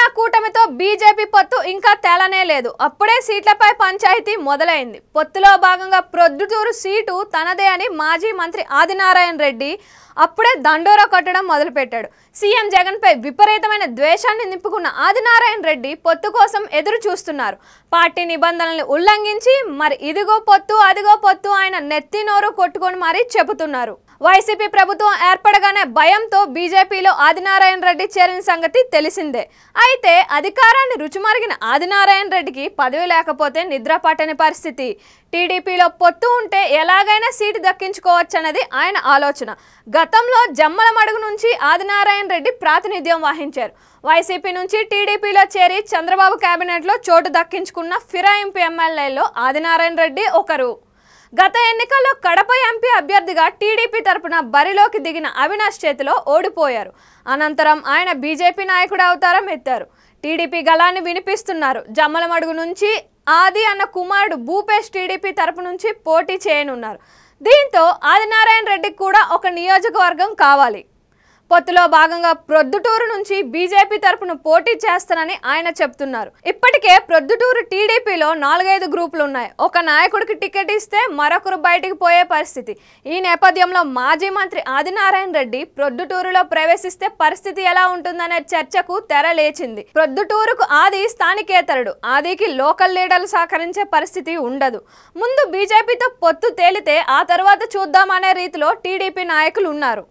India కూటమితో BJP పొత్తు ఇంకా తేలనే లేదు. అప్పుడే సీట్లపై పంచాయతీ మొదలైంది. పొత్తులో భాగంగా ప్రొద్దుటూరు సీటు తనదే అని మాజీ మంత్రి ఆదినారాయణ రెడ్డి అప్పుడే దండోరా కొట్టడం మొదలుపెట్టాడు. సీఎం జగన్ పై విపరీతమైన ద్వేషాన్ని నింపుకున్న ఆదినారాయణ రెడ్డి పొత్తు కోసం ఎదురు చూస్తున్నారు. పార్టీ నిబంధనలను ఉల్లంఘించి మరి ఇదిగో పొత్తు అదిగో పొత్తు ఆయన నెత్తి నోరు కొట్టుకొని మరీ చెబుతున్నారు. వైసీపీ ప్రభుత్వం ఏర్పడగానే భయంతో బీజేపీలో ఆదినారాయణ రెడ్డి చేరిన సంగతి తెలిసిందే. అయితే అధికారాన్ని రుచిమరిగిన ఆదినారాయణ రెడ్డికి పదవి లేకపోతే నిద్ర పట్టని పరిస్థితి. టీడీపీలో పొత్తు ఉంటే ఎలాగైనా సీటు దక్కించుకోవచ్చన్నది ఆయన ఆలోచన. గతంలో జమ్మలమడుగు నుంచి ఆదినారాయణ రెడ్డి ప్రాతినిధ్యం వహించారు. వైసీపీ నుంచి టీడీపీలో చేరి చంద్రబాబు కేబినెట్లో చోటు దక్కించుకున్న ఫిరాయింపు ఎమ్మెల్యేలో ఆదినారాయణ రెడ్డి ఒకరు. గత ఎన్నికల్లో కడప ఎంపీ అభ్యర్థిగా టీడీపీ తరపున బరిలోకి దిగిన అవినాష్ చేతిలో ఓడిపోయారు. అనంతరం ఆయన బీజేపీ నాయకుడు అవతారం ఎత్తారు. టీడీపీ గళాన్ని వినిపిస్తున్నారు. జమ్మలమడుగు నుంచి ఆది అన్న కుమారుడు భూపేష్ టీడీపీ తరపు నుంచి పోటీ చేయనున్నారు. దీంతో ఆదినారాయణ రెడ్డికి కూడా ఒక నియోజకవర్గం కావాలి. పొత్తులో భాగంగా ప్రొద్దుటూరు నుంచి బీజేపీ తరపున పోటీ చేస్తానని ఆయన చెప్తున్నారు. ఇప్పటికే ప్రొద్దుటూరు టీడీపీలో 4-5 గ్రూపులు ఉన్నాయి. ఒక నాయకుడికి టికెట్ ఇస్తే మరొకరు బయటికి పోయే పరిస్థితి. ఈ నేపథ్యంలో మాజీ మంత్రి ఆదినారాయణ రెడ్డి ప్రొద్దుటూరులో ప్రవేశిస్తే పరిస్థితి ఎలా ఉంటుందనే చర్చకు తెర లేచింది. ప్రొద్దుటూరుకు ఆది స్థానికేతరుడు. ఆదికి లోకల్ లీడర్లు సహకరించే పరిస్థితి ఉండదు. ముందు బీజేపీతో పొత్తు తేలితే ఆ తర్వాత చూద్దామనే రీతిలో టీడీపీ నాయకులు ఉన్నారు.